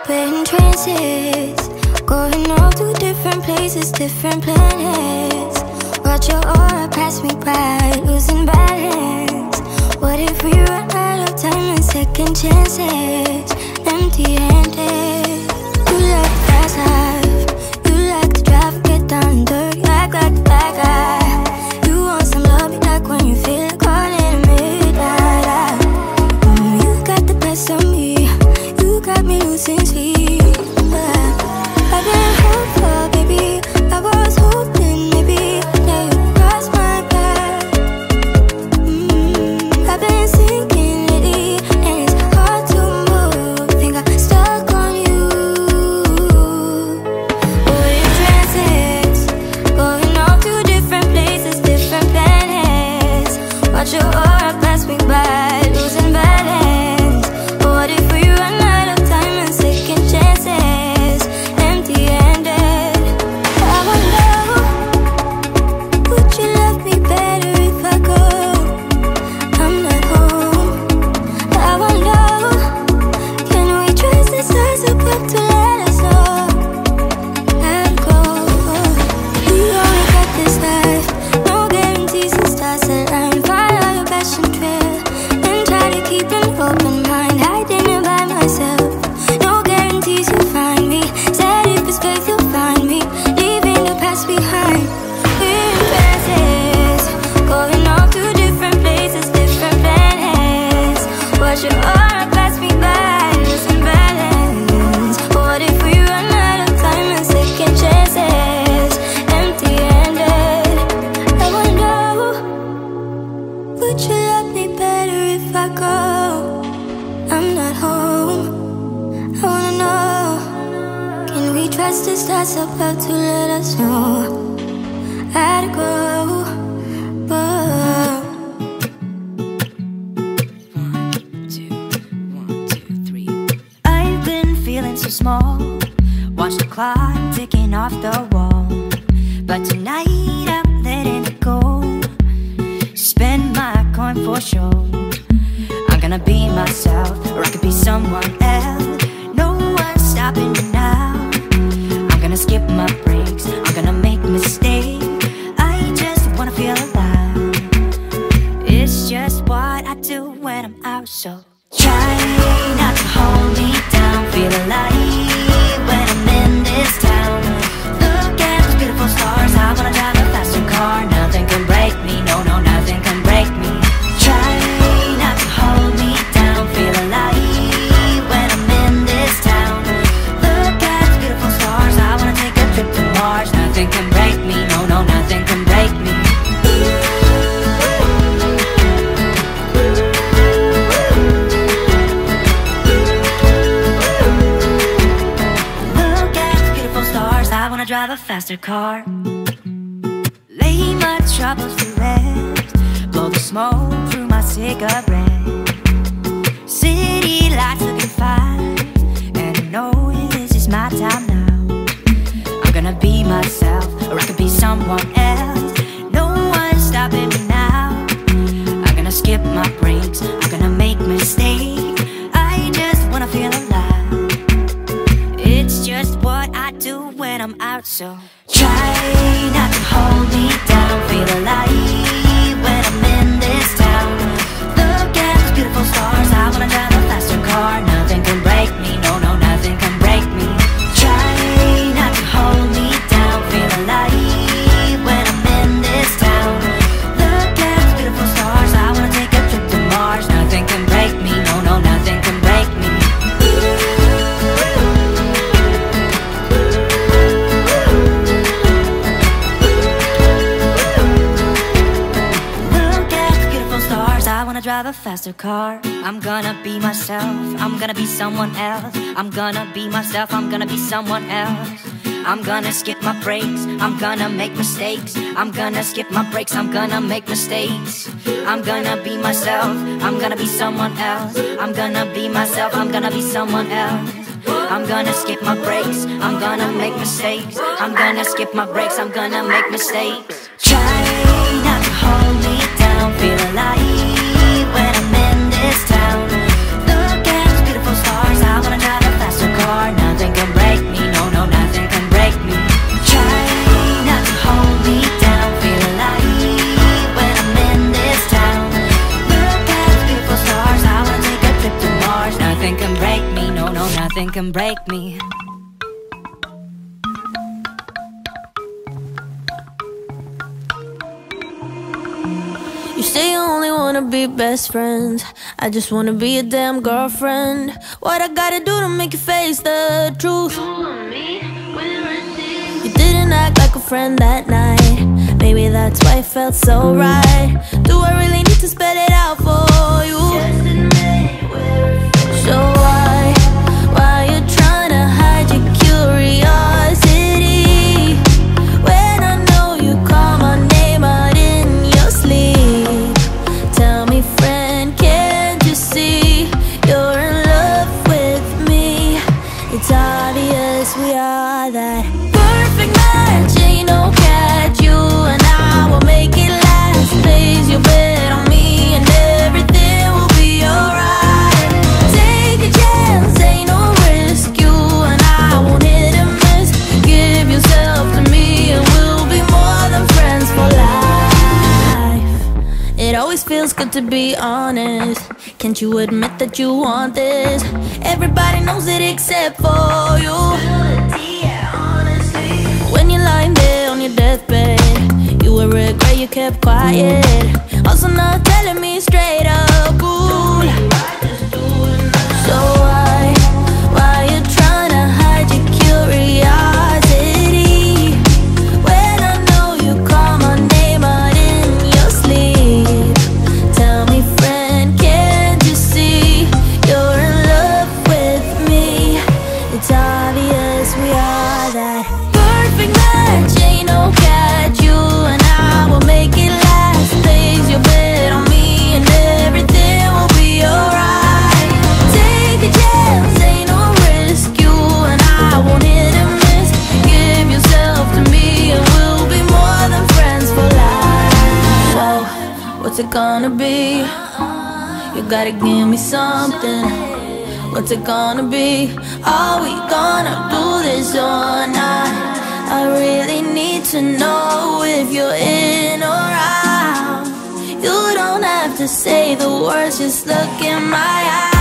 We're in trances, going all to different places, different planets. Watch your aura pass me by, losing balance. What if we run out of time and second chances? Empty-handed. You like fast life, you like to drive, get down and dirty, act like the bad guy. You want some love, you like when you feel like calling at midnight. You got the best of me, you got me losing sleep. I've been hopeful, baby, I was hoping maybe that you'd cross my path. I've been sinking lately and it's hard to move. Think I'm stuck on you. We're in trances, going off to different places, different planets. Watch your aura pass me by, losing balance. What if we run out of time and second chances? Empty-handed. I wonder, would you love me better if I go? I'm not home. I wonder, can we trust the stars above to let us know? I'd go. We only got this life, no guarantees and stars align. Follow your passion trail and try to keep an open mind. Hiding it by myself, no guarantees you'll find me. Said if it's faith you'll find me, leaving the past behind. We're in trances, going off to different places, different planets. Watch your aura pass me by, losing balance. What if we run out of time and second chances? Empty-handed. I wonder, would you love me better if I go? I'm not home. I wanna know, can we trust the stars above to let us know? I'd go. Whoa. 1, 2, 3. I've been feeling so small. Watch the clock ticking off the wall. But tonight I'm letting it go. Spend my coin for sure. I'm gonna be myself, or I could be someone else. No one's stopping me now. I'm gonna skip my breaks, I'm gonna make mistakes. I just wanna feel alive. It's just what I do when I'm out, so try not to hold me down. Feel alive when I'm in this town. Look at those beautiful stars, I wanna drive a faster car. Nothing can break me, no, no, nothing can break me. Try not to hold me down. Feel alive when I'm in this town. Look at those beautiful stars, I wanna take a trip to Mars. Nothing can break me, no, no, nothing can break me. Look at those beautiful stars, I wanna drive a faster car. Lay my troubles to rest, blow the smoke through my cigarette. City lights looking fine, and I know this is my time now. I'm gonna be myself, or I could be someone else. No one's stopping me now. I'm gonna skip my breaks, I'm gonna make mistakes. I just wanna feel alive. It's just what I do when I'm out, so try not to hold me down. Feel alive when I'm in this town. Look at those beautiful stars, I wanna drive a faster car. Nothing can break me, no, no, nothing can break me. Try not to hold me down. Feel alive when I'm in this town. Look at those beautiful stars, I wanna take a trip to Mars. Nothing can break me, no, no, nothing can break me. Drive a faster car. I'm gonna be myself, I'm gonna be someone else. I'm gonna be myself, I'm gonna be someone else. I'm gonna skip my breaks, I'm gonna make mistakes. I'm gonna skip my breaks, I'm gonna make mistakes. I'm gonna be myself, I'm gonna be someone else. I'm gonna be myself, I'm gonna be someone else. I'm gonna skip my breaks, I'm gonna make mistakes. I'm gonna skip my breaks, I'm gonna make mistakes. Try not to hold me down. Feel alive when I'm in this town. Look at those beautiful stars, I wanna drive a faster car now. nothing can break me. No, no, nothing can break me. You say you only wanna be best friends. I just wanna be a damn girlfriend. What I gotta do to make you face the truth? You didn't act like a friend that night. Maybe that's why it felt so right. Do I really need to spell it out for you? So why you trying to hide your curiosity when I know you call my name out in your sleep? Tell me, friend, can't you see you're in love with me? It's obvious we are that perfect match. Ain't no catch, you and I will make it last. Place your bet on me and everything will be alright. Take a chance, ain't no risk. You and I won't hit and miss. Give yourself to me and we'll be more than friends for life. It always feels good to be honest. Can't you admit that you want this? Everybody knows it except for you. When you're lying there on your deathbed, you will regret you kept quiet. Also not telling me straight up, cool. So why you trying to hide your curiosity when I know you call my name out in your sleep? Tell me, friend, can't you see you're in love with me? It's obvious we are that perfect match. Ain't no catch, you and I will make it last. Place your bet on me and everything will be alright. Take a chance, ain't no risk. You and I won't hit and miss. Give yourself to me and we'll be more than friends for life. Whoa, what's it gonna be? You gotta give me something. What's it gonna be? Are we gonna do this or not? I really need to know if you're in or out. You don't have to say the words, just look in my eyes.